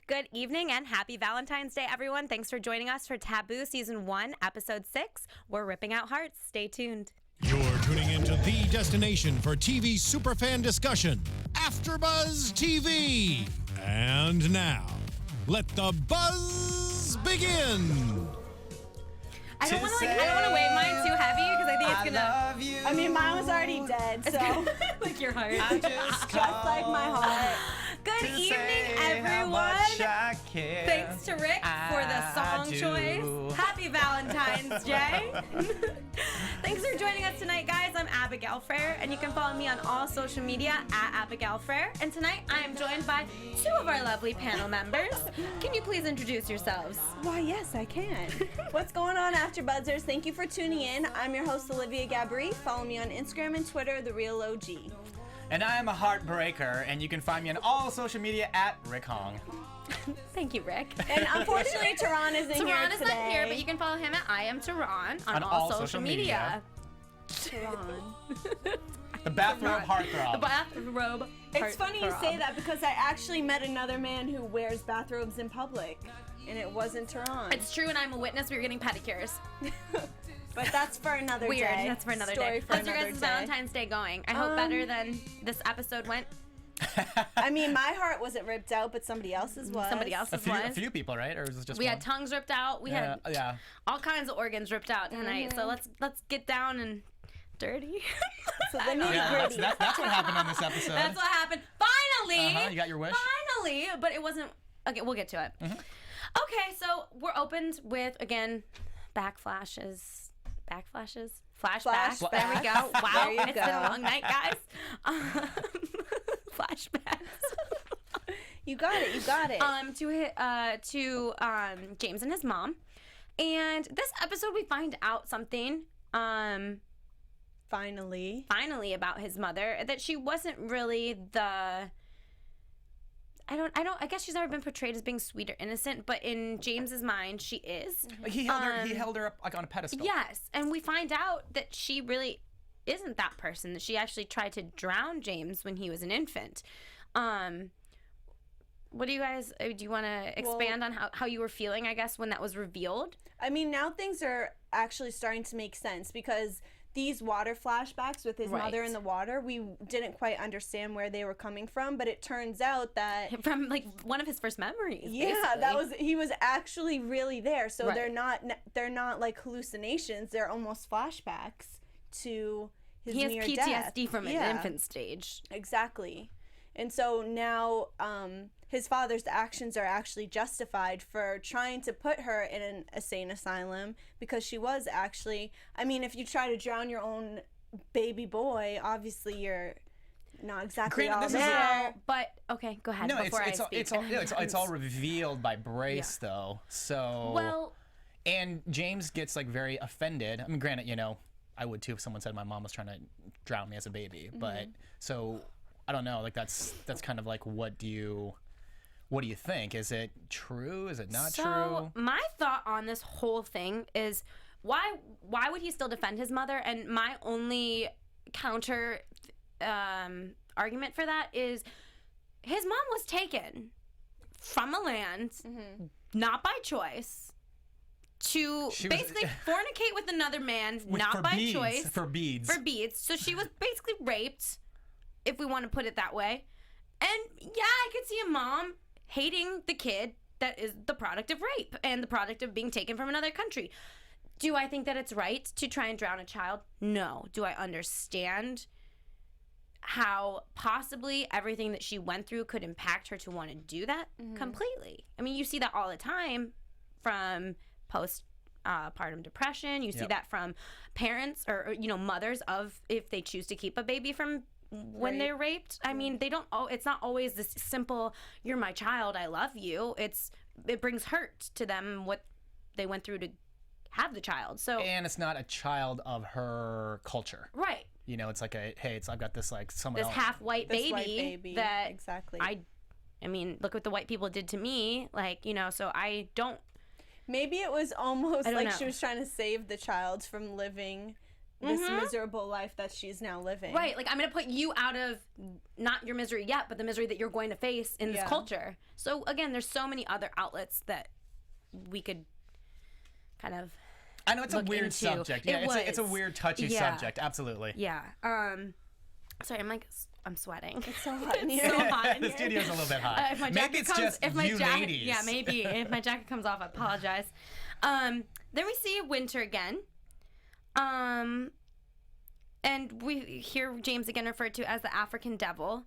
Good evening and happy Valentine's Day, everyone. Thanks for joining us for Taboo Season 1, Episode 6. We're ripping out hearts. Stay tuned. You're tuning into the destination for TV superfan discussion, AFTERBUZZ TV. And now, let the buzz begin. I don't want to wave mine too heavy because I think it's gonna. Love you. I mean, mine was already dead, so like your heart. just like my heart. Good evening, everyone. Thanks to Rick for the song choice. Happy Valentine's Day. Thanks for joining us tonight, guys. I'm Abigail Fraher, and you can follow me on all social media at Abigail Fraher. And tonight, I am joined by two of our lovely panel members. Can you please introduce yourselves? Why, yes, I can. What's going on, AfterBuzzers? Thank you for tuning in. I'm your host, Olivia Gabaree. Follow me on Instagram and Twitter, The Real OG. And I am a heartbreaker, and you can find me on all social media at Rick Hong. Thank you, Rick. And unfortunately, Tehran isn't here Tehran is today. not here, but you can follow him at I am Tehran on all social media. Tehran. The bathrobe heartthrob. The bathrobe. It's funny you say that because I actually met another man who wears bathrobes in public, and it wasn't Tehran. It's true, and I'm a witness. We were getting pedicures. But that's for another Weird. day. That's for another Story day. For How's your another guys' day. Valentine's Day going? I hope better than this episode went. I mean, my heart wasn't ripped out, but somebody else's was. Somebody else's A was. few people, right? Or was it just We one? had tongues ripped out. We had all kinds of organs ripped out tonight. So let's get down and dirty. So the nitty Yeah, gritty. that's what happened on this episode. That's what happened. Finally. You got your wish? Finally, but it wasn't. Okay, we'll get to it. Okay, so we're opened with again flashbacks. Flashbacks. There we go. Wow, There you it's go. been a long night, guys. Flashbacks. You got it. You got it. To James and his mom, and this episode we find out something. Finally About his mother, that she wasn't really the. I guess she's never been portrayed as being sweet or innocent, but in James's mind, she is. He held her up like on a pedestal. Yes, and we find out that she really isn't that person. That she actually tried to drown James when he was an infant. What do you guys? Do you want to expand on how you were feeling? I guess when that was revealed. I mean, now things are actually starting to make sense because these water flashbacks with his mother in the water, we didn't quite understand where they were coming from, but it turns out that from like one of his first memories. Yeah, basically. he was actually really there. So Right. they're not like hallucinations. They're almost flashbacks to his He has near PTSD death. from an infant stage. Exactly. And so now his father's actions are actually justified for trying to put her in an insane asylum because she was actually, I mean, if you try to drown your own baby boy, obviously you're not exactly all there. But okay, go ahead. No, before I speak. it's all revealed by Brace though. So and James gets like very offended. I mean, granted, I would too if someone said my mom was trying to drown me as a baby. But so I don't know. Like that's kind of like what do you think? Is it true? Is it not true? My thought on this whole thing is why would he still defend his mother? And my only counter argument for that is his mom was taken from a land, not by choice, to basically fornicate with another man, not by choice. For beads. So she was basically raped, if we want to put it that way. And yeah, I could see a mom hating the kid that is the product of rape and the product of being taken from another country. Do I think that it's right to try and drown a child? No. Do I understand how possibly everything that she went through could impact her to want to do that? Completely. I mean, you see that all the time from postpartum depression. You see that from parents or mothers of if they choose to keep a baby from when they're raped. I mean, they don't. It's not always this simple. You're my child. I love you. It brings hurt to them what they went through to have the child. So and it's not a child of her culture. Right. It's like I've got this like someone This else. half white baby that exactly. I mean, look what the white people did to me. Like so I don't. Maybe it was almost like know. she was trying to save the child from living this miserable life that she's now living. Right, like I'm going to put you out of not your misery yet, but the misery that you're going to face in this culture. So again, there's so many other outlets that we could kind of I know it's a weird subject. Yeah, it's a weird, touchy subject. Absolutely. Yeah. Sorry, I'm sweating. It's so hot in here. It's so hot in The here. studio's a little bit hot. Maybe it's just you ladies. Yeah, maybe. If my jacket comes off, I apologize. Then we see Winter again. And we hear James again referred to as the African devil.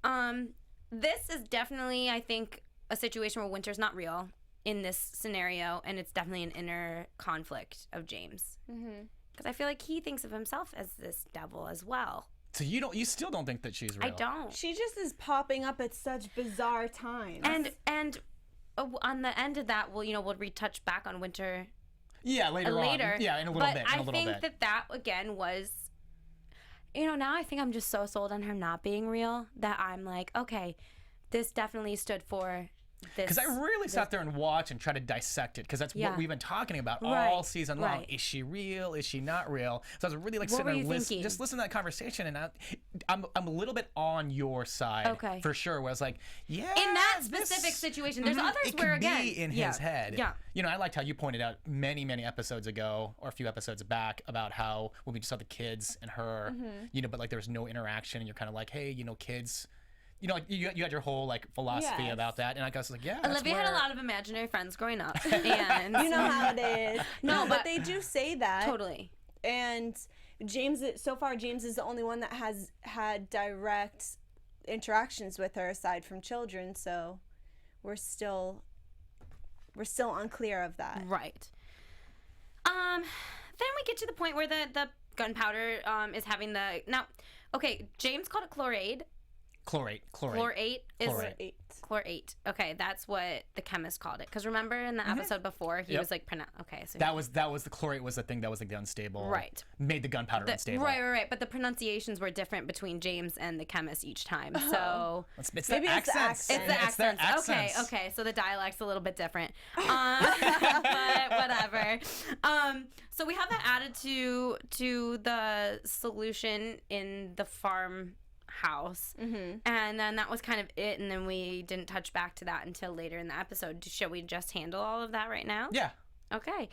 This is definitely, I think, a situation where Winter's not real in this scenario, and it's definitely an inner conflict of James. Because I feel like he thinks of himself as this devil as well. So you still don't think that she's real? I don't. She just is popping up at such bizarre times. And on the end of that, we'll retouch back on Winter. Yeah, later on. Yeah, in a little bit. But I think that again was, now I think I'm just so sold on her not being real that I'm like, okay, this definitely stood for this. Because I really sat there and watched and tried to dissect it, because that's what we've been talking about all season long. Is she real? Is she not real? So I was really sitting there and listening to that conversation, and I'm a little bit on your side, for sure. Where I was like, yeah, in that specific situation, there's others it where could again, be in his head. Yeah. I liked how you pointed out many episodes ago, or a few episodes back, about how when we just saw the kids and her, but like there was no interaction, and you're kind of like, hey, kids. Like you had your whole like philosophy about that, and I was like, yeah. Olivia had a lot of imaginary friends growing up, and you know how it is. No, but they do say that totally. And James is the only one that has had direct interactions with her aside from children. So we're still unclear of that. Right. Then we get to the point where the gunpowder is having the James called it chlorate. Chlorate. Chlorate. Okay, that's what the chemist called it. Because remember in the episode before, he was like, so that was the chlorate was the thing that was like the unstable. Right. Made the gunpowder unstable. Right. But the pronunciations were different between James and the chemist each time. So it's the accents. It's the accents. Okay. So the dialect's a little bit different. But whatever. So we have that added to the solution in the farm house, and then that was kind of it, and then we didn't touch back to that until later in the episode. Shall we just handle all of that right now? Yeah. Okay.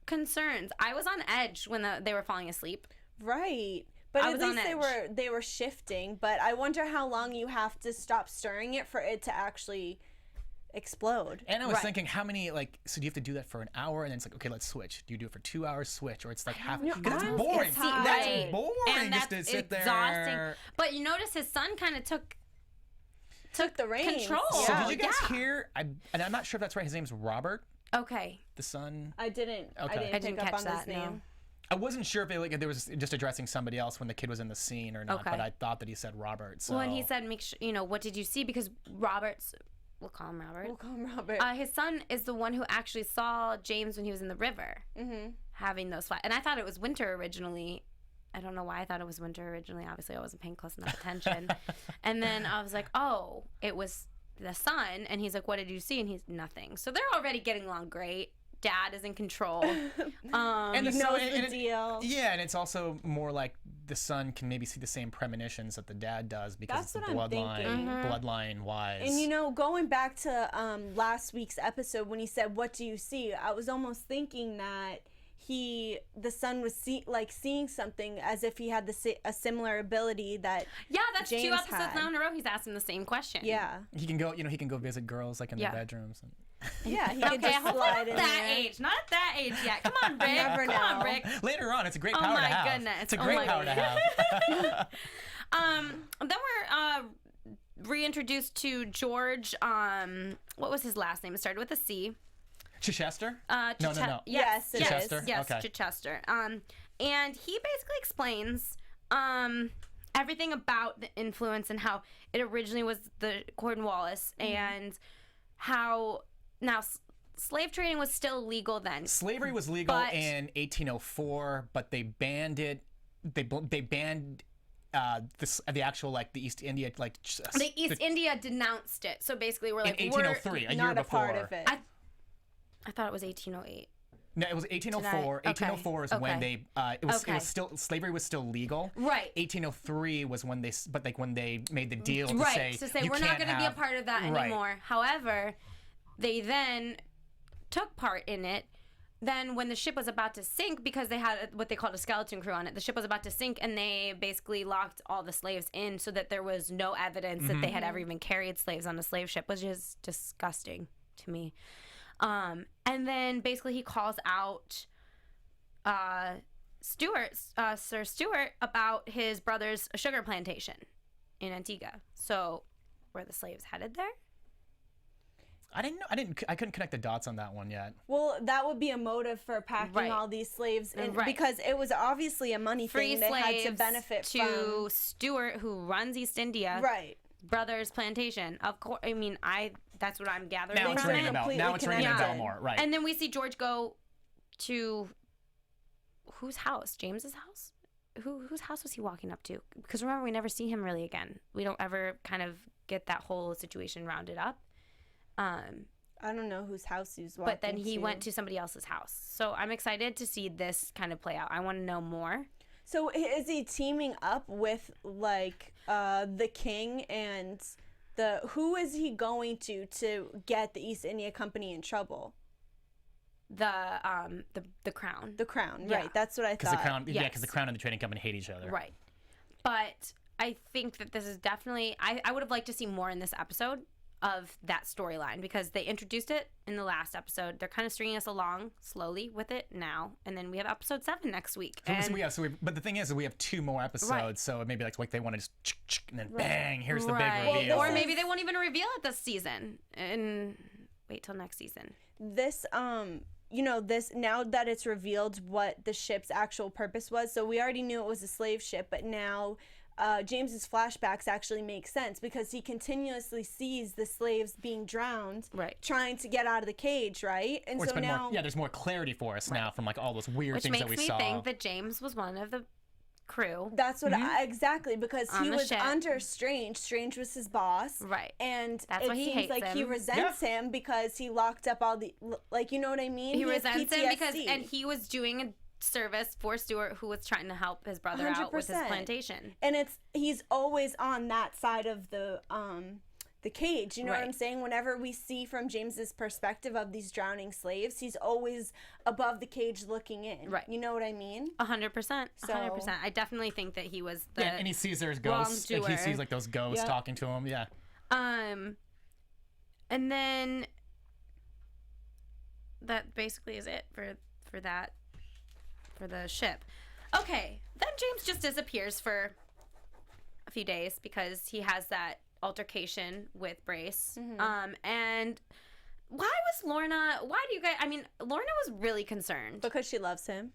Concerns. I was on edge when they were falling asleep. Right. But at least they were shifting, but I wonder how long you have to stop stirring it for it to actually explode. And I was thinking, how many, so do you have to do that for an hour, and then it's like, okay, let's switch. Do you do it for 2 hours, switch, or it's like half? Because it's boring. That's boring. And that's just to sit exhausting. there. But you notice his son kind of took the reins. Control. So did you guys hear? And I'm not sure if that's right. His name's Robert. Okay. The son. I didn't. Okay. I didn't pick up on his name. No. I wasn't sure if there was just addressing somebody else when the kid was in the scene or not, but I thought that he said Robert. So. Well, and he said, make sure, what did you see? Because Robert's. We'll call him Robert. His son is the one who actually saw James when he was in the river, having those flashes. And I thought it was Winter originally. I don't know why I thought it was Winter originally. Obviously, I wasn't paying close enough attention. And then I was like, oh, it was the son. And he's like, what did you see? And he's nothing. So they're already getting along great. Dad is in control. And he knows the deal. Yeah, and it's also more like the son can maybe see the same premonitions that the dad does because that's it's bloodline wise. And going back to last week's episode when he said, "What do you see?" I was almost thinking that the son was seeing something as if he had a similar ability that that's James 2 episodes had. now in a row. He's asking the same question. Yeah, he can go visit girls in their bedrooms. And yeah, he could just slide in that there. age, not at that age yet. Come on, Rick. Never know. Come on, Rick. Later on, it's a great power to have. Oh my goodness. It's a great power to have. Then we're reintroduced to George. What was his last name? It started with a C. Chichester? No. Yes, Chichester? Yes, okay. Chichester. And he basically explains everything about the influence and how it originally was the Cornwallis and how now slave trading was still legal then. Slavery was legal in 1804, but they banned it. They banned the actual the East India the East India denounced it. So basically, we're like in 1803, a year not before. a part of it. I thought it was 1808. No, it was 1804. Okay. 1804 is when they it was still slavery was still legal. Right. 1803 was when they made the deal to Right. say To say you we're not can't going to be a have- part of that Right. anymore. However, they then took part in it. Then when the ship was about to sink, because they had what they called a skeleton crew on it, the ship was about to sink, and they basically locked all the slaves in so that there was no evidence that they had ever even carried slaves on a slave ship, which is disgusting to me. And then basically he calls out Sir Stuart, about his brother's sugar plantation in Antigua. So were the slaves headed there? I couldn't connect the dots on that one yet. Well, that would be a motive for packing all these slaves in, because it was obviously a money Free thing. They had to slaves benefit to from Stuart, who runs East India. Right. Brother's plantation. Of course. I mean, that's what I'm gathering. Now it's from ringing it. a bell. completely Now it's ringing a bell connected. more. Right. And then we see George go to whose house? James's house? Whose house was he walking up to? Because remember, we never see him really again. We don't ever kind of get that whole situation rounded up. I don't know whose house he was walking But then he to. went to somebody else's house. So I'm excited to see this kind of play out. I want to know more. So is he teaming up with like the king and who is he going to get the East India Company in trouble? The crown. The crown, Yeah. right? That's what I Because thought. the crown, Yes. because the crown and the trading company hate each other. Right. But I think that this is definitely, I would have liked to see more in this episode of that storyline, because they introduced it in the last episode. They're kind of stringing us along slowly with it now, and then we have episode 7 next week. But the thing is, we have 2 more episodes, Right. so maybe like they want to just and then bang, here's the Right. big reveal. Or maybe they won't even reveal it this season and wait till next season. This this, now that it's revealed what the ship's actual purpose was, so we already knew it was a slave ship, but now James's flashbacks actually make sense, because he continuously sees the slaves being drowned, Right. trying to get out of the cage, right? And Or so now, there's more clarity for us now from like all those weird Which things that makes we me saw. think that James was one of the crew. that's what exactly, because On he the was ship. under Strange. Strange was his boss, Right. and That's it why he seems hates like he him. resents him because he locked up all the, like, you know what I mean? He has resents him because, PTSD. and he was doing a service for Stuart, who was trying to help his brother out with his 100%. plantation. And he's always on that side of the cage, you know what Right. I'm saying? Whenever we see from James's perspective of these drowning slaves, he's always above the cage looking in. Right. You know what I mean? 100%. So- 100%. I definitely think that he was the and he sees there's ghosts. And he wrongdoer. sees like those ghosts Yep. talking to him. Yeah. and then that basically is it for the ship. Okay, then James just disappears for a few days because he has that altercation with Brace. And why was Lorna? Why do you guys? I mean, Lorna was really concerned. Because she loves him.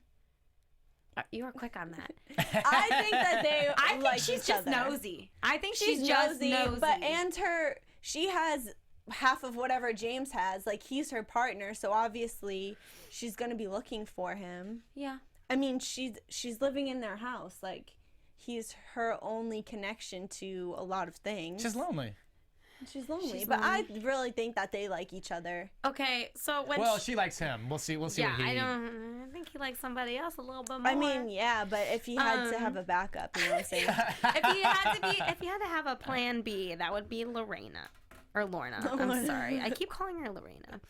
You were quick on that. I think that they I think like she's each just other. nosy. I think She's just nosy, nosy. but she has half of whatever James has. Like, he's her partner, so obviously she's gonna be looking for him. yeah. I mean, she's living in their house. Like, he's her only connection to a lot of things. She's lonely. She's lonely, She's but lonely. I really think that they like each other. Okay, so when Well, she likes him. We'll see. We'll see yeah, what he. I think he likes somebody else a little bit more. I mean, yeah, but if he had to have a backup, you know what I'm saying? if he had to have a plan B, that would be Lorena or Lorna. I'm sorry, I keep calling her Lorena.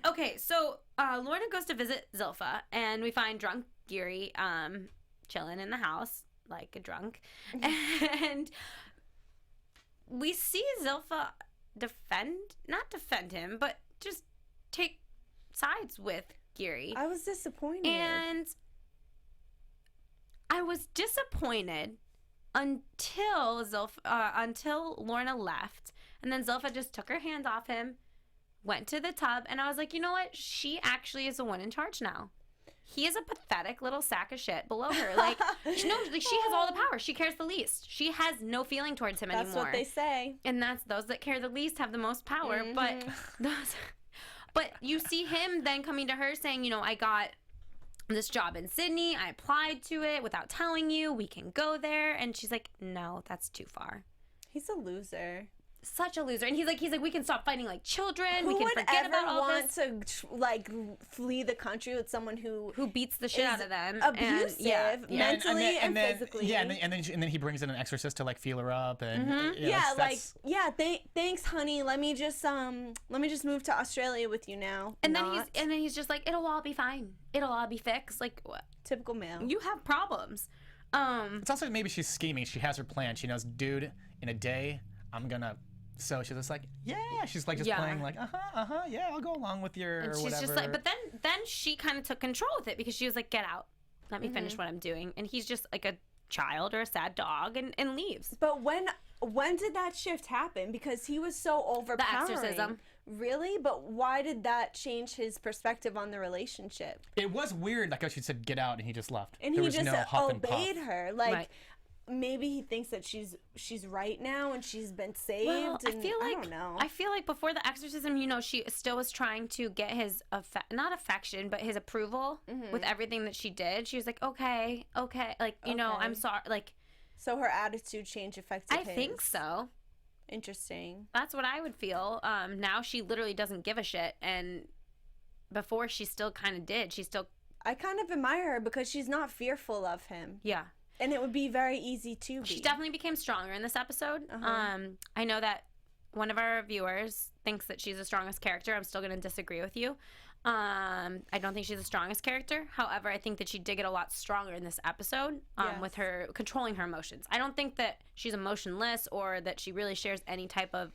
Okay, so Lorna goes to visit Zilpha, and we find drunk Geary chilling in the house like a drunk, and we see Zilpha not defend him, but just take sides with Geary. I was disappointed. And I was disappointed until Lorna left, and then Zilpha just took her hands off him, went to the tub, and I was like, you know what? She actually is the one in charge now. He is a pathetic little sack of shit below her. Like, she has all the power. She cares the least. She has no feeling towards him That's anymore. what they say. And that's those that care the least have the most power. But you see him then coming to her saying, you know, I got this job in Sydney. I applied to it without telling you. We can go there. And she's like, no, that's too far. He's a loser. such a loser. And he's like, we can stop fighting like children. Who we can would forget ever about all want this. to like flee the country with someone who Beats the shit out of them, abusive, mentally and then, physically. Yeah, and then he brings in an exorcist to like feel her up, and thanks, honey. Let me just move to Australia with you now. And then he's just like, it'll all be fine. It'll all be fixed. Like, what? Typical male. You have problems. It's also maybe she's scheming. She has her plan. She knows, dude, in a day, I'm gonna. So she's just like, yeah. She's like just playing like, yeah, I'll go along with your. And she's whatever. just like, but then she kind of took control with it because she was like, get out, let me finish what I'm doing, and he's just like a child or a sad dog and leaves. But when did that shift happen? Because he was so overpowering. The exorcism. Really? But why did that change his perspective on the relationship? It was weird. Like how she said, get out, and he just left. And there he was just no huff and obeyed puff. her. Like, maybe he thinks that she's right now and she's been saved. Well, and I don't know. I feel like before the exorcism, she still was trying to get his not affection, but his approval with everything that she did. She was like, okay, like I'm sorry, like. So her attitude change affected his. I think so. Interesting. That's what I would feel. Now she literally doesn't give a shit, and before she still kind of did. I kind of admire her because she's not fearful of him. Yeah. And it would be very easy to be. She definitely became stronger in this episode. I know that one of our viewers thinks that she's the strongest character. I'm still going to disagree with you. I don't think she's the strongest character. However, I think that she did get a lot stronger in this episode with her controlling her emotions. I don't think that she's emotionless or that she really shares any type of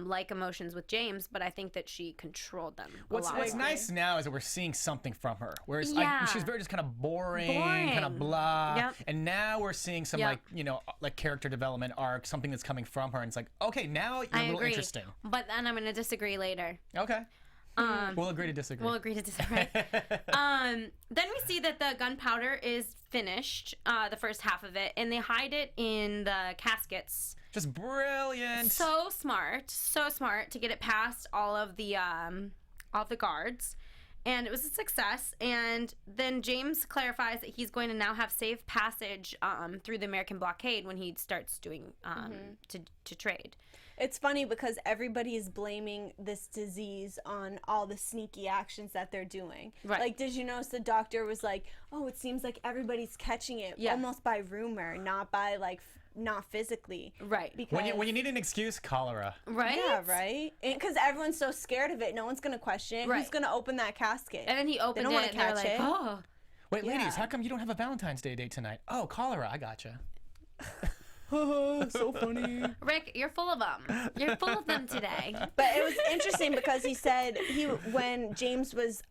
like emotions with James, but I think that she controlled them. What's nice now is that we're seeing something from her. Whereas she's very just kind of boring. Kind of blah. Yep. And now we're seeing some like character development arc, something that's coming from her, and it's like, okay, now you're a little interesting. But then I'm going to disagree later. Okay. We'll agree to disagree. Then we see that the gunpowder is finished, the first half of it, and they hide it in the caskets. Just brilliant. So smart to get it past all of the guards. And it was a success. And then James clarifies that he's going to now have safe passage through the American blockade when he starts doing to trade. It's funny because everybody is blaming this disease on all the sneaky actions that they're doing. Right. Like, did you notice the doctor was like, oh, it seems like everybody's catching it almost by rumor, not by, like, not physically. Right. Because when you need an excuse, cholera. Right? Yeah, right? Because everyone's so scared of it. No one's going to question it. Right. Who's going to open that casket? And then he opened they don't it, and they're like, oh. Wait, ladies, how come you don't have a Valentine's Day date tonight? Oh, cholera. I gotcha. So funny. Rick, you're full of them. You're full of them today. But it was interesting because he said when James was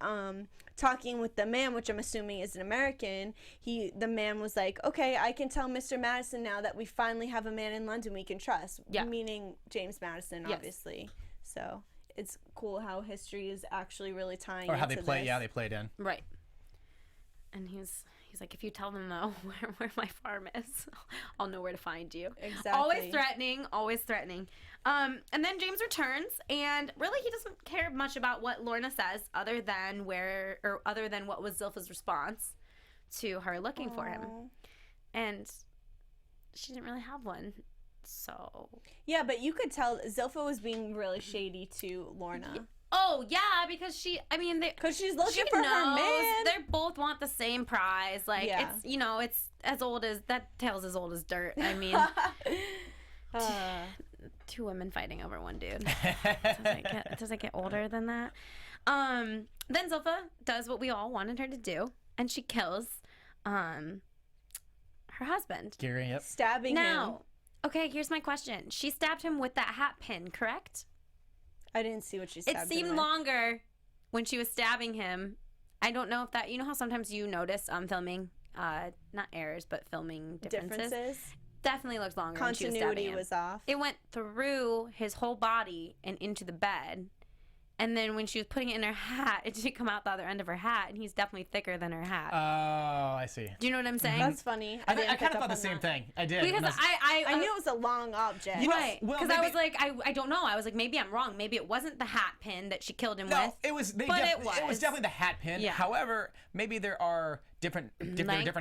talking with the man, which I'm assuming is an American, the man was like, okay, I can tell Mr. Madison now that we finally have a man in London we can trust. Yeah. Meaning James Madison, obviously. So it's cool how history is actually really tying or how into they play. this. Yeah, they played in. Right. And he's like, if you tell them though where my farm is, I'll know where to find you. Exactly. Always threatening. And then James returns, and really he doesn't care much about what Lorna says, other than what was Zilpha's response to her looking for him, and she didn't really have one. So yeah, but you could tell Zilpha was being really shady to Lorna. Oh yeah, because because she's looking for her man. They both want the same prize. Like it's as old as that tale's as old as dirt. I mean, two women fighting over one dude. Does it get older than that? Then Zilpha does what we all wanted her to do, and she kills her husband. Gary, yep. Stabbing him. Now, okay, here's my question. She stabbed him with that hat pin, correct? I didn't see what she stabbed him It seemed with. longer when she was stabbing him. I don't know if that, how sometimes you notice filming, not errors, but filming differences. Definitely looks longer when she was stabbing Continuity him. was off. It went through his whole body and into the bed. And then when she was putting it in her hat, it didn't come out the other end of her hat, and he's definitely thicker than her hat. Oh, I see. Do you know what I'm saying? That's funny. I kind of thought the same thing. I did. Because I knew it was a long object. Right. well, Because I was like, I don't know. I was like, maybe I'm wrong. Maybe it wasn't the hat pin that she killed him with. It was. It It was definitely the hat pin. Yeah. However, maybe there are different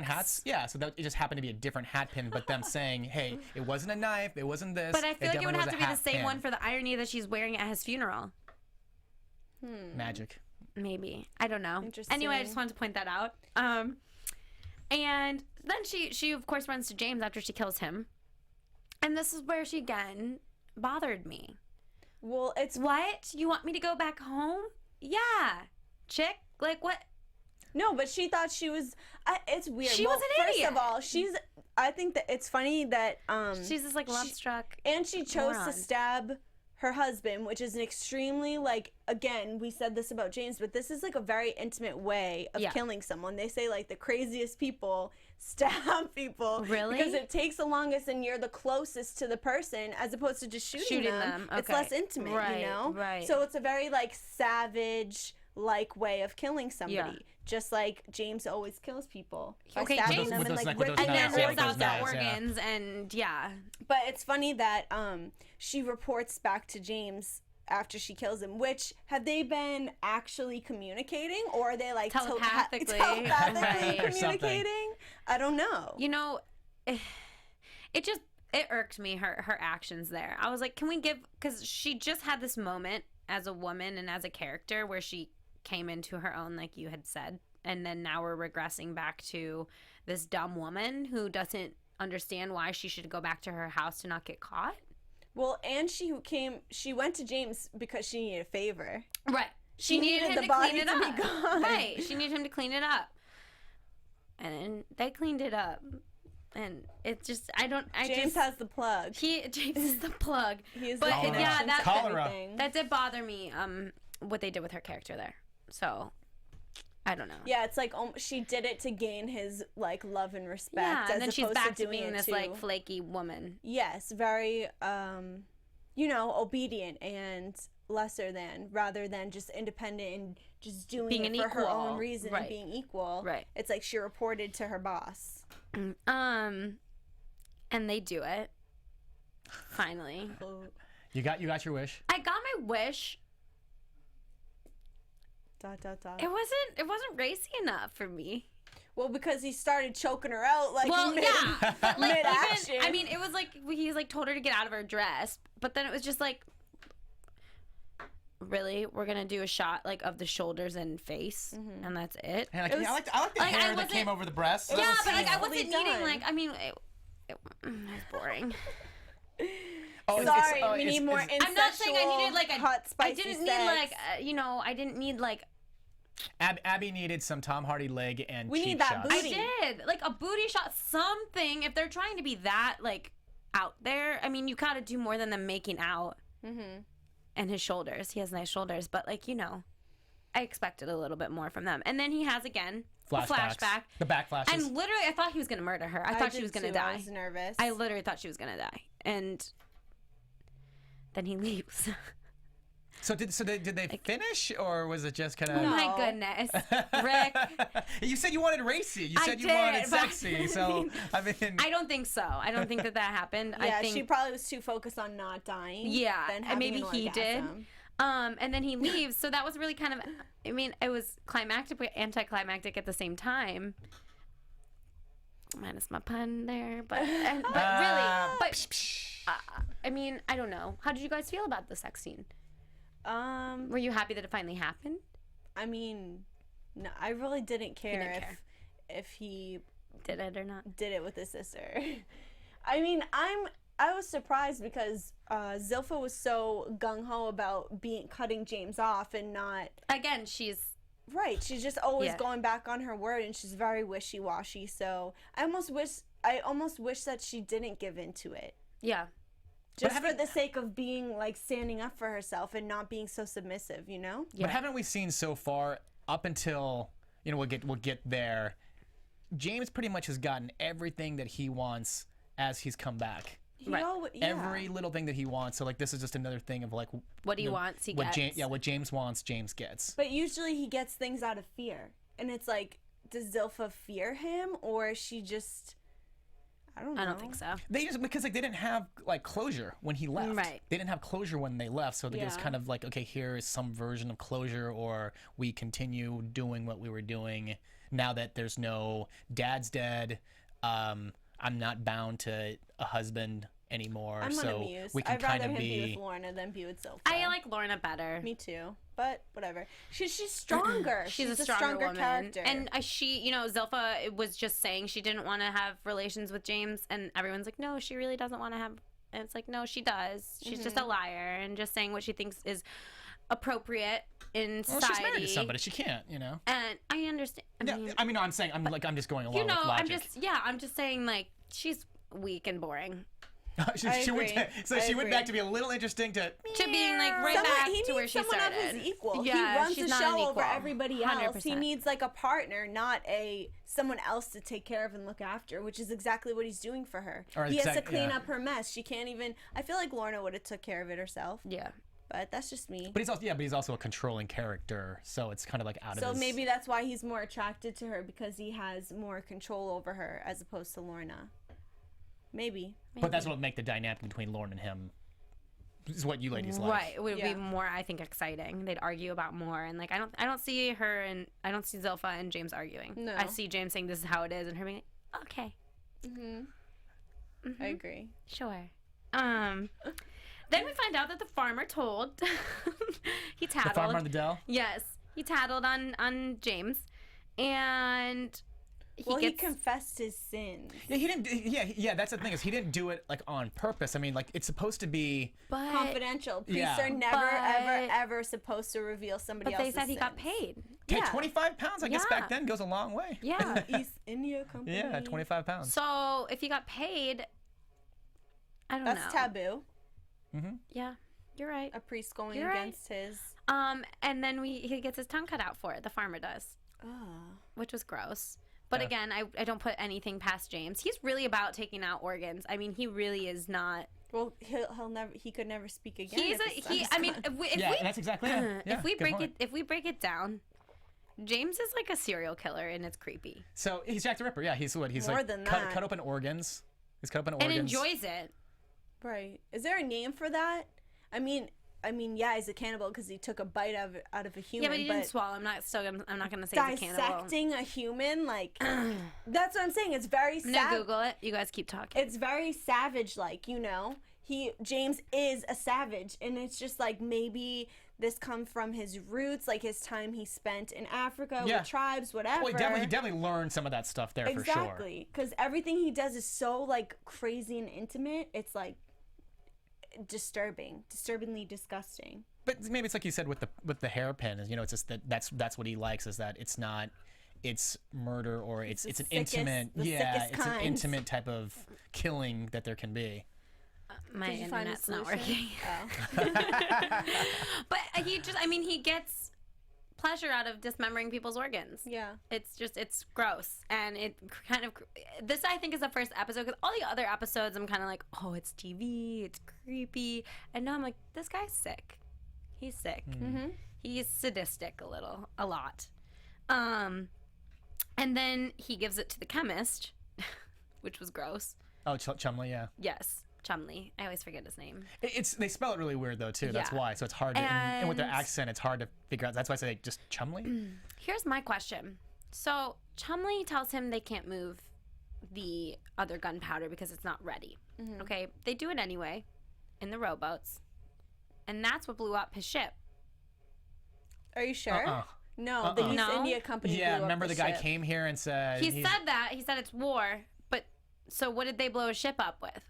hats. Yeah. So that it just happened to be a different hat pin. But them saying, hey, it wasn't a knife. It wasn't this. But I feel like it would have to be the same pin. one for the irony that she's wearing at his funeral. Magic. Maybe. I don't know. Interesting. Anyway, I just wanted to point that out. And then she of course runs to James after she kills him. And this is where she again bothered me. Well, it's What? You want me to go back home? Yeah. Chick? Like what? no, but she thought she was. It's weird. She was an idiot. First of all, I think that it's funny that She's this like love struck. and she chose moron. to stab her husband, which is an extremely, like, again, we said this about James, but this is like a very intimate way of killing someone. They say like the craziest people stab people. Really? Because it takes the longest and you're the closest to the person as opposed to just shooting them. It's Okay. less intimate, Right, you know? right. So it's a very like savage like way of killing somebody. Yeah. Just like James always kills people. By Okay, stabbing James- them With and those, like like, with ripping those And knives, then yeah, rips with out those the knives, yeah. organs and yeah. But it's funny that she reports back to James after she kills him. Which, have they been actually communicating, or are they like Telepathically. telepathically Right. Or something. communicating? I don't know. You know, it irked me, her actions there. I was like, can we give, because she just had this moment as a woman and as a character where she came into her own, like you had said, and then now we're regressing back to this dumb woman who doesn't understand why she should go back to her house to not get caught. Well, and she went to James because she needed a favor. Right. She needed him the to body clean it to up. be gone. Right. She needed him to clean it up. And then they cleaned it up. And it just, James has the plug. James is the plug. He is But the yeah, connection to Cholera. everything. That did bother me, what they did with her character there. So, I don't know. Yeah, it's like she did it to gain his like love and respect. Yeah, as and then she's opposed back to doing being it this to, like flaky woman. yes, very obedient and lesser than, rather than just independent and just doing Being it an for her equal. own reason Right. and being equal. Right. It's like she reported to her boss. And they do it. Finally. You got your wish. I got my wish. It wasn't racy enough for me. Well, because he started choking her out like mid, yeah. But, like, mid-action. I mean, it was like he like told her to get out of her dress, but then it was just like, really, we're gonna do a shot like of the shoulders and face, and that's it. And was- I like the like, I hair that wasn't- came over the breast. Yeah, was but like I easily wasn't done. needing like, I mean, it was boring. Oh, Sorry, we need more I'm not saying I needed like a hot, spicy I didn't sex. need like I didn't need like Abby needed some Tom Hardy leg and We cheek need that shots. booty. I did like a booty shot, something. If they're trying to be that like out there, I mean, you gotta do more than them making out. And his shoulders, he has nice shoulders, but like I expected a little bit more from them. And then he has again a Flashbacks. flashback. The back flashes. And literally, I thought he was gonna murder her. I thought she did was gonna too. die. I was nervous. I literally thought she was gonna die, and then he leaves. So did they finish, or was it just kind of? Oh my goodness, Rick! You said you wanted racy. You I said you did, wanted but- sexy. So I mean, I don't think so. I don't think that happened. Yeah, I think she probably was too focused on not dying. yeah, than and having maybe an he did. orgasm. And then he leaves. So that was really kind of. I mean, it was climactic but anticlimactic at the same time. Minus my pun there, but really, I mean, I don't know. How did you guys feel about the sex scene? Were you happy that it finally happened? I mean, no, I really didn't care, didn't care. if he Did it or not? did it with his sister. I mean, I was surprised because Zilpha was so gung ho about cutting James off and not. Again, she's Right, she's just always Yeah. going back on her word, and she's very wishy-washy. So I almost wish that she didn't give into it, yeah. just for the sake of being like standing up for herself and not being so submissive. You know? but haven't we seen so far up until we'll get there? James pretty much has gotten everything that he wants as he's come back every little thing that he wants. So like this is just another thing of like what he wants, he gets. What James wants, James gets. But usually he gets things out of fear, and it's like, does Zilpha fear him, or is she just? I don't know. I don't think so. They just because like they didn't have like closure when he left. Right. They didn't have closure when they left, so it was kind of like, okay, here is some version of closure, or we continue doing what we were doing now that there's no dad's dead. I'm not bound to a husband anymore. I'm so amused. we can I'd kind rather of him be with Lorna than be with Zilpha. I like Lorna better. Me too. But whatever. She's stronger. She's a stronger woman. Character. And Zilpha was just saying she didn't want to have relations with James, and everyone's like, no, she really doesn't want to have. And it's like, no, she does. She's just a liar and just saying what she thinks is appropriate in society. Well, she's married to somebody. She can't, And I understand. I'm saying, I'm just going along with logic. I'm just saying, like, she's weak and boring. she went back to be a little interesting to being like back to where she started. He needs someone of his equal. Yeah, he runs she's the not show an over equal. everybody else. 100%. He needs like a partner, not someone else to take care of and look after, which is exactly what he's doing for her. He has to clean up her mess. She can't even. I feel like Lorna would have took care of it herself. Yeah. But that's just me. But he's also a controlling character, so it's kind of like out of his... So maybe that's why he's more attracted to her, because he has more control over her as opposed to Lorna. Maybe. But that's what would make the dynamic between Lorne and him is what you ladies like. Right. It would be more, I think, exciting. They'd argue about more, and like I don't see her and I don't see Zilpha and James arguing. No. I see James saying this is how it is, and her being like, okay. I agree. Sure. Then we find out that the farmer told he tattled. The farmer on the dell? Yes, he tattled on James, and he confessed his sins. Yeah, he didn't. Yeah. That's the thing is he didn't do it like on purpose. I mean, like it's supposed to be confidential. Priests are never, ever supposed to reveal somebody else's sins. But they said he got paid. Yeah, 25 pounds. I guess back then goes a long way. Yeah, East India Company. Yeah, 25 pounds. So if he got paid, I don't know. That's taboo. Yeah, you're right. A priest going against his. And then he gets his tongue cut out for it. The farmer does. Which was gross. But again, I don't put anything past James. He's really about taking out organs. I mean, he really is not. Well, he could never speak again. That's exactly it. Yeah, if we break it down, James is like a serial killer, and it's creepy. So he's Jack the Ripper. Yeah, he's what? He's more like than cut open organs. He's cut open organs and enjoys it. Right. Is there a name for that? I mean, yeah, he's a cannibal because he took a bite out of a human. Yeah, but he didn't swallow. I'm not going to say he's a cannibal. Dissecting a human, like that's what I'm saying. It's very No, Google it. You guys keep talking. It's very savage-like, James is a savage, and it's just like maybe this comes from his roots, like his time he spent in Africa with tribes, whatever. Well, he definitely learned some of that stuff there for sure. Exactly, because everything he does is so like crazy and intimate. It's like disturbingly disgusting. But maybe it's like you said with the hairpin, it's just that's what he likes, is that it's murder, or it's an intimate an intimate type of killing that there can be. My internet's not working. But he gets pleasure out of dismembering people's organs. Yeah. It's gross. And it kind of, this I think is the first episode, because all the other episodes I'm kind of like, oh, it's TV, it's creepy. And now I'm like, this guy's sick. He's sick. He's sadistic a lot. And then he gives it to the chemist, which was gross. Oh, Chumley, yeah. Yes. Chumley. I always forget his name. They spell it really weird though too. That's why. So it's hard to, and with their accent, it's hard to figure out. That's why I say just Chumley. Here's my question. So Chumley tells him they can't move the other gunpowder because it's not ready. Okay, they do it anyway, in the rowboats, and that's what blew up his ship. Are you sure? No, the East India Company. Yeah, blew remember up the guy came here and said he said that. He said it's war, but so what did they blow his ship up with?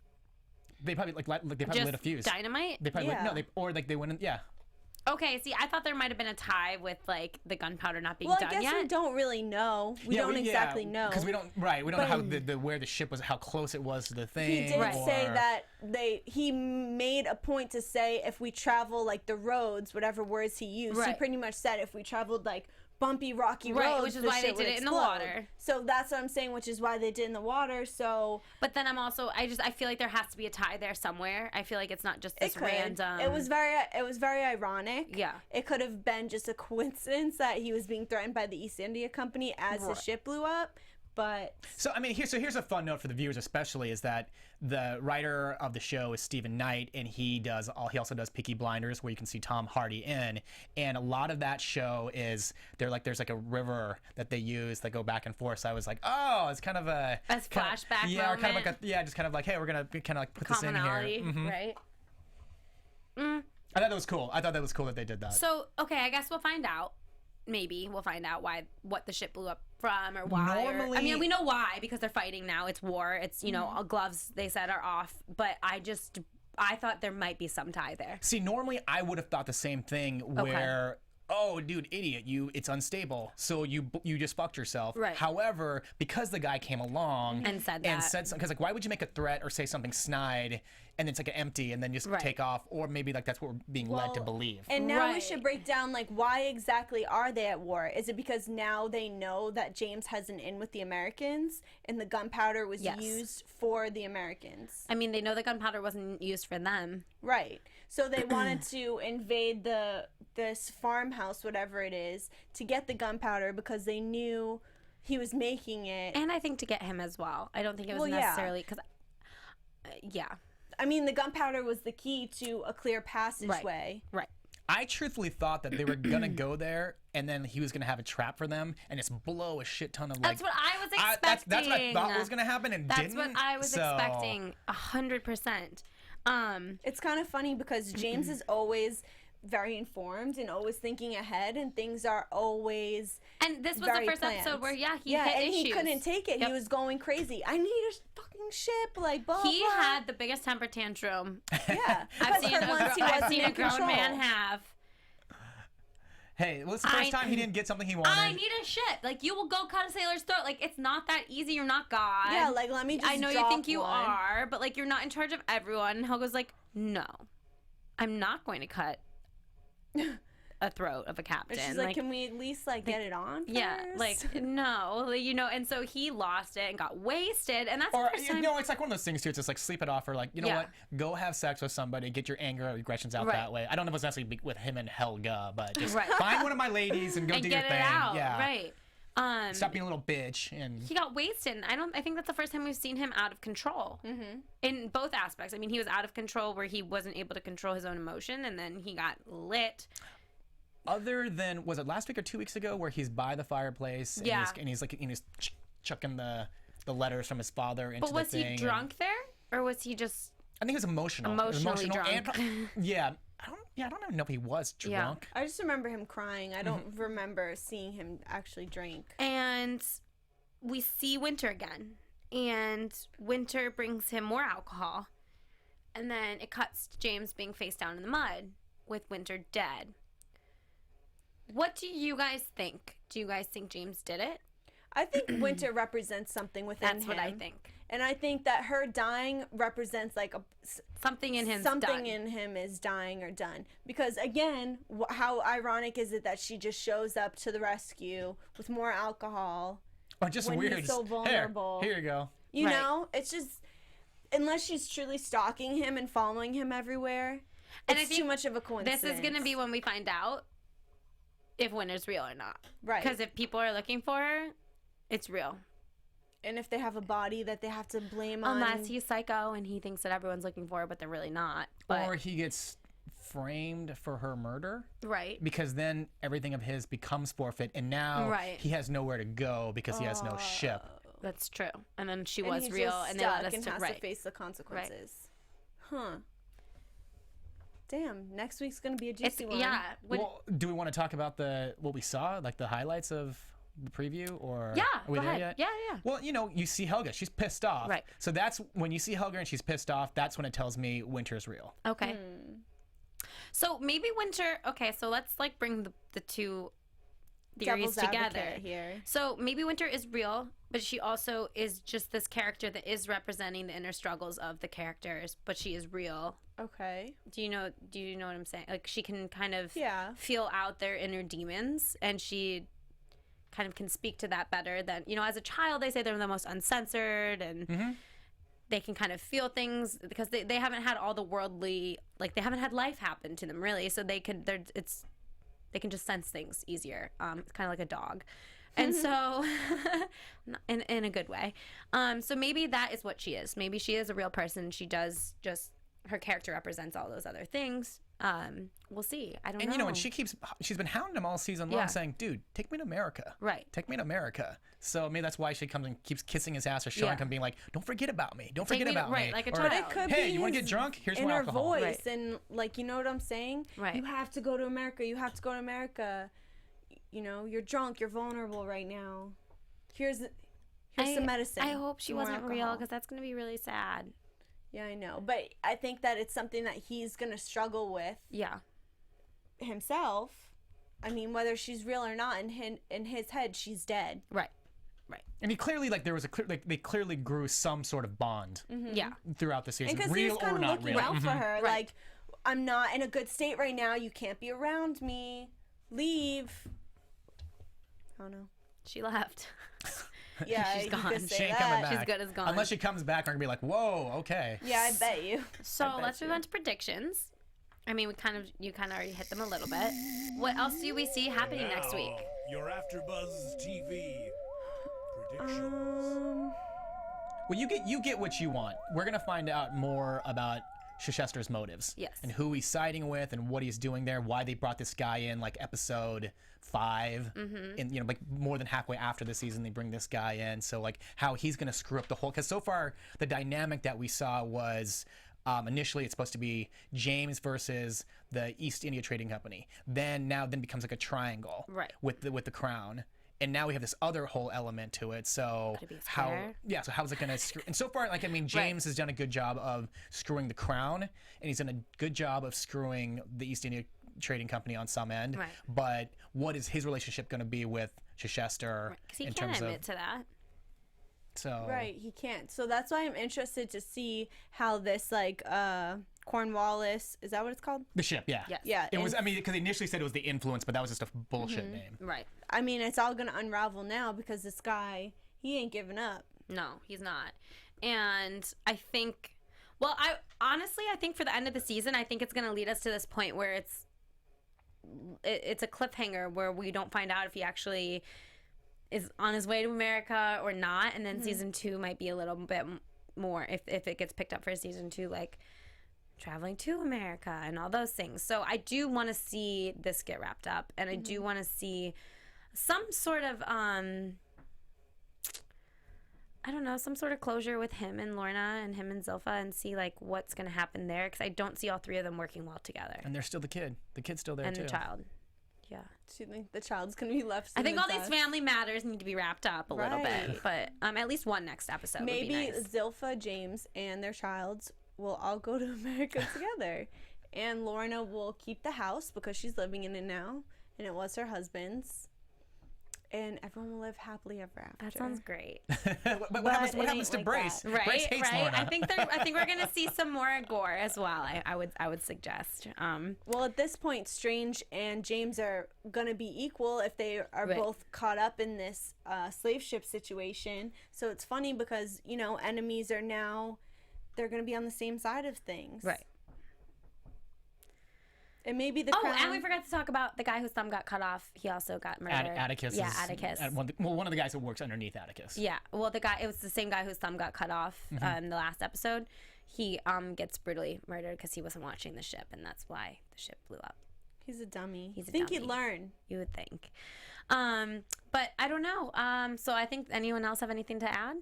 They probably lit a fuse. Dynamite? They probably they went in. Yeah. Okay, see, I thought there might have been a tie with like the gunpowder not being done yet. I guess we don't really know. We don't exactly know because we don't know how where the ship was, how close it was to the thing. He did say that he made a point to say if we travel like the roads, whatever words he used, he pretty much said if we traveled like bumpy, rocky Right, roads, which is the why they shit did would it in the explode. water. So that's what I'm saying, which is why they did it in the water. So, but then I'm also I feel like there has to be a tie there somewhere. I feel like it's not just this random. It was very ironic. Yeah. It could have been just a coincidence that he was being threatened by the East India Company as his ship blew up. But so I mean, here's a fun note for the viewers, especially, is that the writer of the show is Stephen Knight, and he also does Peaky Blinders, where you can see Tom Hardy in, and a lot of that show is there's like a river that they use that go back and forth. So I was like, oh, it's kind of a flashback yeah, moment. kind of like just kind of like, hey, we're gonna kind of like put this in here. Commonality, right? I thought that was cool. I thought that was cool that they did that. So okay, I guess we'll find out. Maybe we'll find out what the ship blew up from or why. Normally, I mean, we know why because they're fighting now. It's war. It's gloves they said are off. But I thought there might be some tie there. See, normally I would have thought the same thing where. Oh, dude, idiot! It's unstable, so you just fucked yourself. Right. However, because the guy came along and said something, because like, why would you make a threat or say something snide and it's like an empty and then just take off, or maybe like that's what we're being led to believe. And now we should break down like why exactly are they at war? Is it because now they know that James has an in with the Americans and the gunpowder was used for the Americans? I mean, they know the gunpowder wasn't used for them. Right. So they wanted to invade this farmhouse, whatever it is, to get the gunpowder because they knew he was making it. And I think to get him as well. I don't think it was necessarily because, I mean, the gunpowder was the key to a clear passageway. Right. I truthfully thought that they were gonna go there and then he was gonna have a trap for them and just blow a shit ton of like. That's what I was expecting. That's what I thought was gonna happen and that's didn't. That's what I was expecting. 100%. It's kind of funny because James is always very informed and always thinking ahead, and things are always and this was the first episode where he hit and issues. He couldn't take it. He was going crazy. I need a fucking ship, like blah. He blah. had the biggest temper tantrum. Yeah, I've seen a grown man have. Hey, well, it's the first time he didn't get something he wanted. I need a ship. Like, you will go cut a sailor's throat. Like, it's not that easy. You're not God. Yeah, like, let me just I know you drop think you one. are, but, like, you're not in charge of everyone. And Helga's like, no, I'm not going to cut a throat of a captain. She's like, can we at least, like, get it on first? Yeah, like, no. You know, and so he lost it and got wasted. And that's the first time. No, it's like one of those things, too. It's just like, sleep it off or, like, you know what? Go have sex with somebody. Get your anger or aggressions out that way. I don't know if it's necessarily with him and Helga, but just find one of my ladies and go do your get thing. It out. Yeah. Right. Stop being a little bitch. And he got wasted. I think that's the first time we've seen him out of control in both aspects. I mean, he was out of control where he wasn't able to control his own emotion, and then he got lit. Other than, was it last week or 2 weeks ago where he's by the fireplace and he's chucking the letters from his father into the thing. But was he drunk there, or was he just? I think he was emotional. Emotionally drunk. And, I don't even know if he was drunk. I just remember him crying. I don't remember seeing him actually drink. And we see Winter again, and Winter brings him more alcohol, and then it cuts to James being face down in the mud with Winter dead. What do you guys think? Do you guys think James did it? I think Winter represents something within him. That's what I think. And I think that her dying represents like something in him. Something in him is dying or done. Because again, how ironic is it that she just shows up to the rescue with more alcohol? Or just when weird. He's so vulnerable. Here you go. You know, it's just unless she's truly stalking him and following him everywhere. And it's too much of a coincidence. This is going to be when we find out if Winter's real or not. Right. Because if people are looking for her, it's real. And if they have a body that they have to blame on. Unless he's psycho and he thinks that everyone's looking for her, but they're really not. But... Or he gets framed for her murder. Right. Because then everything of his becomes forfeit, and now he has nowhere to go because he has no ship. That's true. And then she was real, and they let us and has to face the consequences. Right. Huh. Damn, next week's gonna be a juicy one. Yeah. Well, do we want to talk about what we saw, like the highlights of the preview, or are we there yet? Yeah. Well, you see Helga, she's pissed off. Right. So that's when you see Helga and she's pissed off. That's when it tells me Winter's real. Okay. So maybe Winter. Okay, so let's like bring the two theories together here. So maybe Winter is real, but she also is just this character that is representing the inner struggles of the characters, but she is real. Okay. Do you know what I'm saying? Like she can kind of Yeah. feel out their inner demons, and she kind of can speak to that better than, you know, as a child, they say they're the most uncensored and they can kind of feel things because they haven't had all the worldly, like they haven't had life happen to them really. So they can just sense things easier. It's kind of like a dog. And so, in a good way. So maybe that is what she is. Maybe she is a real person. She does just, her character represents all those other things. We'll see. I don't know. And you know, and she's been hounding him all season long, saying, "Dude, take me to America. Right. Take me to America." So maybe that's why she comes and keeps kissing his ass or showing him, being like, "Don't forget about me. Don't forget about me." Right, like a or, child. It could hey, be you want to get his drunk? Here's more inner alcohol. voice, Right. and like, you know what I'm saying? Right. You have to go to America. You have to go to America. You know, you're drunk. You're vulnerable right now. Here's some medicine. I hope she some more wasn't real alcohol. because that's going to be really sad. Yeah, I know, but I think that it's something that he's gonna struggle with Yeah. himself. I mean, whether she's real or not, in his head, she's dead. Right. And he clearly, like, there was they clearly grew some sort of bond Yeah. throughout the season, Because he was real kind or of not looking real. out for her, Right. like, I'm not in a good state right now. You can't be around me. Leave. I don't know. She left. Yeah, She's you gone. could say She ain't that. coming back. She's good as gone. Unless she comes back, I'm gonna be like, "Whoa, okay." Yeah, I bet you. So bet let's move you. on to predictions. I mean, you kind of already hit them a little bit. What else do we see happening next week? Your AfterBuzz TV predictions. Well, you get what you want. We're gonna find out more about Chichester's motives. Yes. And who he's siding with and what he's doing there, why they brought this guy in like episode 5. And, you know, like more than halfway after the season, they bring this guy in. So, like, how he's going to screw up the whole. Because so far, the dynamic that we saw was initially it's supposed to be James versus the East India Trading Company. Then becomes like a triangle. Right. With the crown. And now we have this other whole element to it. So Could it be a how? square? Yeah. So how's it gonna? And so far, like, I mean, James has done a good job of screwing the crown, and he's done a good job of screwing the East India Trading Company on some end. Right. But what is his relationship going to be with Chichester Because he in can't terms admit of? to that. So Right, he can't. So that's why I'm interested to see how this, like, Cornwallis, is that what it's called? the ship, yeah. Yes. Yeah. It was. I mean, because they initially said it was the influence, but that was just a bullshit name. Right. I mean, it's all going to unravel now because this guy, he ain't giving up. No, he's not. And I think, well, I think for the end of the season, I think it's going to lead us to this point where it's a cliffhanger where we don't find out if he actually is on his way to America or not. And then season 2 might be a little bit more if it gets picked up for season 2, like traveling to America and all those things. So I do want to see this get wrapped up, and I do want to see some sort of I don't know, some sort of closure with him and Lorna and him and Zilpha, and see like what's going to happen there, because I don't see all 3 of them working well together. And there's still the kid. The kid's still there And too. the child. Yeah. Do you think the child's going to be left I in think the all these dust? family matters need to be wrapped up a little bit, Right. but at least one next episode Maybe would be nice. Zilpha, James, and their childs will all go to America together. And Lorna will keep the house because she's living in it now, and it was her husband's. And everyone will live happily ever after. That sounds great. But what But happens it happens ain't to like Brace? that. Right, Brace hates right. Lorna. I think we're gonna see some more gore as well. I would suggest. Well, at this point, Strange and James are gonna be equal if they are Right. both caught up in this slave ship situation. So it's funny because, you know, enemies are now, they're gonna be on the same side of things. Right. And maybe the Oh, crown. and we forgot to talk about the guy whose thumb got cut off. He also got murdered. Atticus. Yeah, is Atticus. one of the guys that works underneath Atticus. Yeah. Well, it was the same guy whose thumb got cut off in the last episode. He gets brutally murdered because he wasn't watching the ship, and that's why the ship blew up. He's a dummy. He's a Think dummy. he'd learn. You would think. But I don't know. So I think, anyone else have anything to add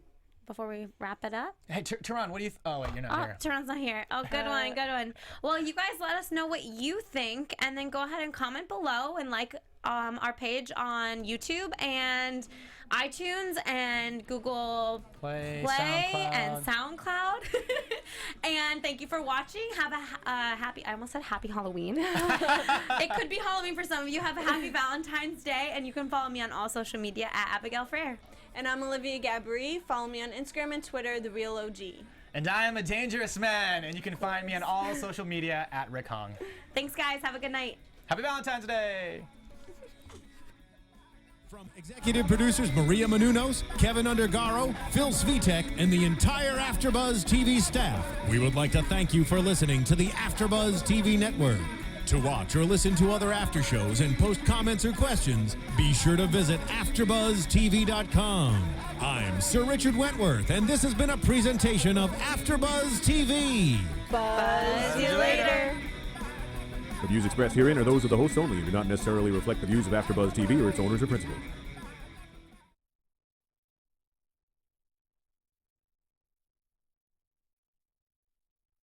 before we wrap it up? Hey, Tehran, what do you? Oh wait, you're not Oh, here. Tehran's not here. Oh, good one, good one. Well, you guys let us know what you think, and then go ahead and comment below and like our page on YouTube and iTunes and Google Play, and SoundCloud. And thank you for watching. Have a happy, I almost said happy Halloween. It could be Halloween for some of you. Have a happy Valentine's Day, and you can follow me on all social media at Abigail Fraher. And I'm Olivia Gabaree. Follow me on Instagram and Twitter, The Real OG. And I am a dangerous man, and you can find me on all social media at Rick Hong. Thanks, guys. Have a good night. Happy Valentine's Day! From executive producers Maria Menounos, Kevin Undergaro, Phil Svitek, and the entire AfterBuzz TV staff, we would like to thank you for listening to the AfterBuzz TV network. To watch or listen to other after shows and post comments or questions, be sure to visit AfterBuzzTV.com. I'm Sir Richard Wentworth, and this has been a presentation of AfterBuzz TV. Buzz you later. The views expressed herein are those of the hosts only and do not necessarily reflect the views of AfterBuzz TV or its owners or principals.